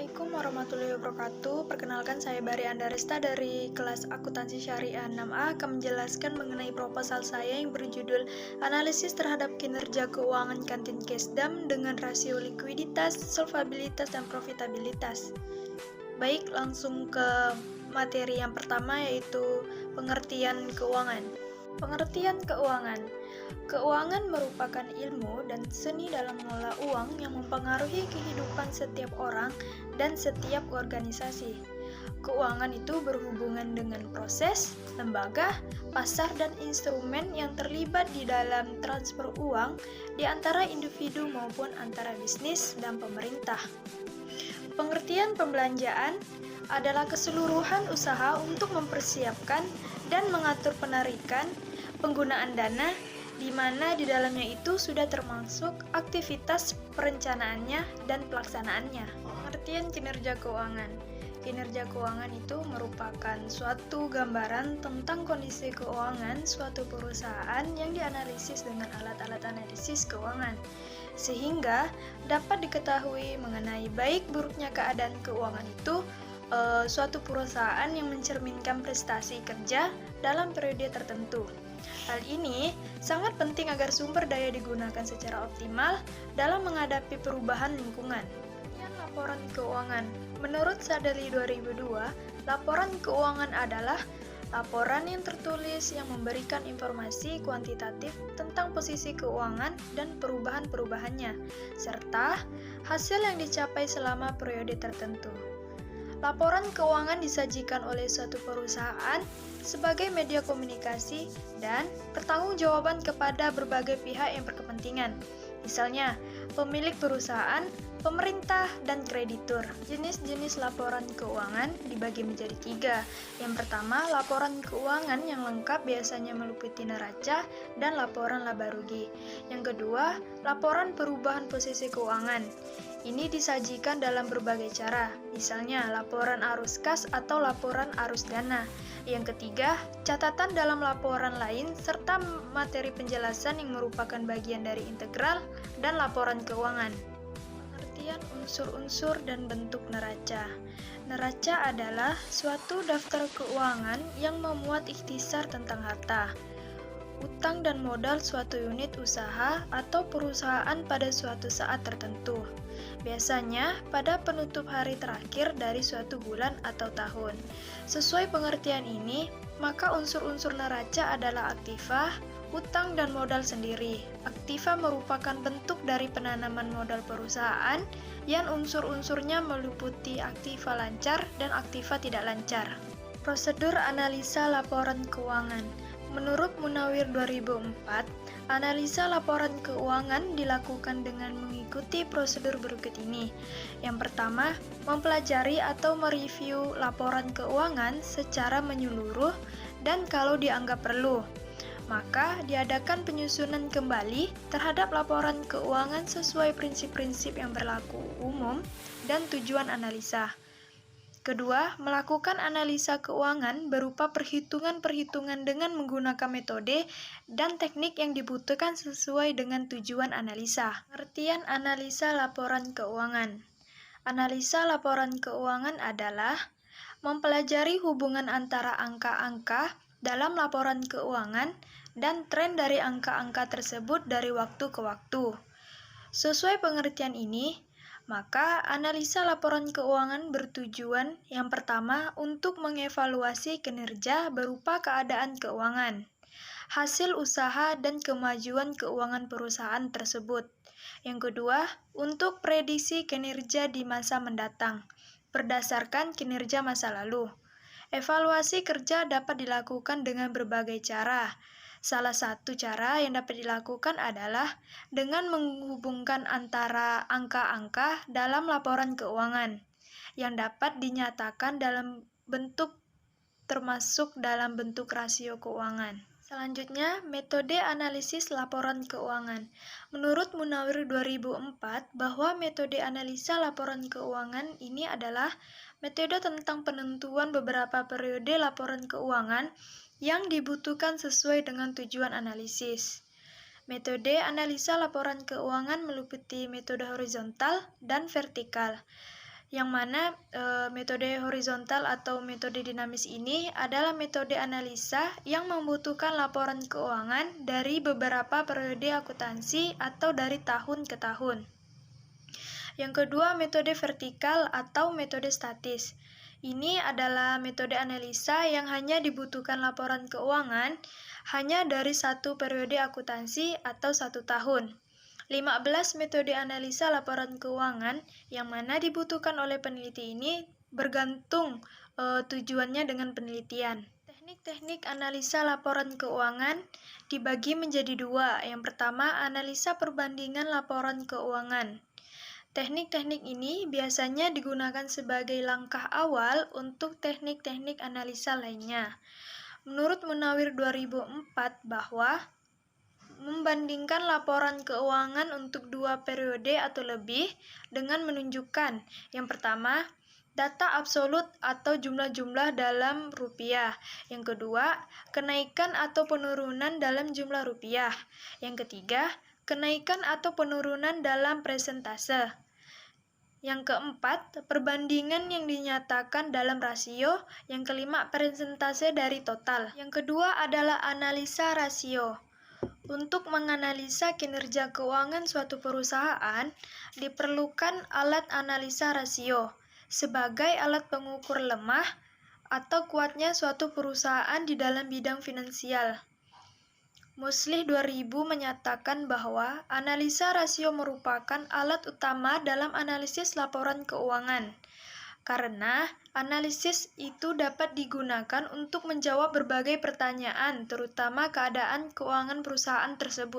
Assalamualaikum warahmatullahi wabarakatuh. Perkenalkan saya Bari Andaresta dari kelas Akuntansi Syariah 6A akan menjelaskan mengenai proposal saya yang berjudul Analisis terhadap kinerja keuangan kantin Kesdam dengan rasio likuiditas, solvabilitas, dan profitabilitas. Baik, langsung ke materi yang pertama yaitu pengertian keuangan. Pengertian keuangan. Keuangan merupakan ilmu dan seni dalam mengelola uang yang mempengaruhi kehidupan setiap orang dan setiap organisasi. Keuangan itu berhubungan dengan proses, lembaga, pasar, dan instrumen yang terlibat di dalam transfer uang di antara individu maupun antara bisnis dan pemerintah. Pengertian pembelanjaan adalah keseluruhan usaha untuk mempersiapkan dan mengatur penarikan penggunaan dana di mana di dalamnya itu sudah termasuk aktivitas perencanaannya dan pelaksanaannya. Pengertian kinerja keuangan. Kinerja keuangan itu merupakan suatu gambaran tentang kondisi keuangan suatu perusahaan yang dianalisis dengan alat-alat analisis keuangan, sehingga dapat diketahui mengenai baik buruknya keadaan keuangan itu suatu perusahaan yang mencerminkan prestasi kerja dalam periode tertentu. Hal ini sangat penting agar sumber daya digunakan secara optimal dalam menghadapi perubahan lingkungan. Laporan keuangan. Menurut Sadali 2002, laporan keuangan adalah laporan yang tertulis yang memberikan informasi kuantitatif tentang posisi keuangan dan perubahan-perubahannya, serta hasil yang dicapai selama periode tertentu. Laporan keuangan disajikan oleh suatu perusahaan sebagai media komunikasi dan pertanggungjawaban kepada berbagai pihak yang berkepentingan. Misalnya, pemilik perusahaan, pemerintah, dan kreditur. Jenis-jenis laporan keuangan dibagi menjadi 3. Yang pertama, laporan keuangan yang lengkap biasanya meliputi neraca dan laporan laba rugi. Yang kedua, laporan perubahan posisi keuangan. Ini disajikan dalam berbagai cara, misalnya laporan arus kas atau laporan arus dana. Yang ketiga, catatan dalam laporan lain serta materi penjelasan yang merupakan bagian dari integral dan laporan keuangan. Pengertian unsur-unsur dan bentuk neraca. Neraca adalah suatu daftar keuangan yang memuat ikhtisar tentang harta, utang dan modal suatu unit usaha atau perusahaan pada suatu saat tertentu. Biasanya pada penutup hari terakhir dari suatu bulan atau tahun. Sesuai pengertian ini, maka unsur-unsur neraca adalah aktiva, utang dan modal sendiri. Aktiva merupakan bentuk dari penanaman modal perusahaan yang unsur-unsurnya meliputi aktiva lancar dan aktiva tidak lancar. Prosedur analisa laporan keuangan. Menurut Munawir 2004, analisa laporan keuangan dilakukan dengan mengikuti prosedur berikut ini. Yang pertama, mempelajari atau mereview laporan keuangan secara menyeluruh dan kalau dianggap perlu, maka diadakan penyusunan kembali terhadap laporan keuangan sesuai prinsip-prinsip yang berlaku umum dan tujuan analisa. Kedua, melakukan analisa keuangan berupa perhitungan-perhitungan dengan menggunakan metode dan teknik yang dibutuhkan sesuai dengan tujuan analisa. Pengertian analisa laporan keuangan. Analisa laporan keuangan adalah mempelajari hubungan antara angka-angka dalam laporan keuangan dan tren dari angka-angka tersebut dari waktu ke waktu. Sesuai pengertian ini, maka analisa laporan keuangan bertujuan yang pertama untuk mengevaluasi kinerja berupa keadaan keuangan, hasil usaha dan kemajuan keuangan perusahaan tersebut. Yang kedua, untuk prediksi kinerja di masa mendatang berdasarkan kinerja masa lalu. Evaluasi kerja dapat dilakukan dengan berbagai cara. Salah satu cara yang dapat dilakukan adalah dengan menghubungkan antara angka-angka dalam laporan keuangan yang dapat dinyatakan dalam bentuk termasuk dalam bentuk rasio keuangan. Selanjutnya, metode analisis laporan keuangan. Menurut Munawir 2004, bahwa metode analisa laporan keuangan ini adalah metode tentang penentuan beberapa periode laporan keuangan yang dibutuhkan sesuai dengan tujuan analisis. Metode analisa laporan keuangan meliputi metode horizontal dan vertikal. yang mana metode horizontal atau metode dinamis ini adalah metode analisa yang membutuhkan laporan keuangan dari beberapa periode akuntansi atau dari tahun ke tahun. Yang kedua, metode vertikal atau metode statis. Ini adalah metode analisa yang hanya dibutuhkan laporan keuangan hanya dari satu periode akuntansi atau 1 tahun. 15 metode analisa laporan keuangan yang mana dibutuhkan oleh peneliti ini bergantung tujuannya dengan penelitian. Teknik-teknik analisa laporan keuangan dibagi menjadi dua. Yang pertama, analisa perbandingan laporan keuangan. Teknik-teknik ini biasanya digunakan sebagai langkah awal untuk teknik-teknik analisa lainnya. Menurut Munawir 2004 bahwa membandingkan laporan keuangan untuk 2 periode atau lebih dengan menunjukkan yang pertama, data absolut atau jumlah-jumlah dalam rupiah. Yang kedua, kenaikan atau penurunan dalam jumlah rupiah. Yang ketiga, kenaikan atau penurunan dalam persentase. Yang keempat, perbandingan yang dinyatakan dalam rasio. Yang kelima, persentase dari total. Yang kedua adalah analisa rasio. Untuk menganalisa kinerja keuangan suatu perusahaan, diperlukan alat analisa rasio sebagai alat pengukur lemah atau kuatnya suatu perusahaan di dalam bidang finansial. Muslih 2000 menyatakan bahwa analisa rasio merupakan alat utama dalam analisis laporan keuangan, karena analisis itu dapat digunakan untuk menjawab berbagai pertanyaan, terutama keadaan keuangan perusahaan tersebut.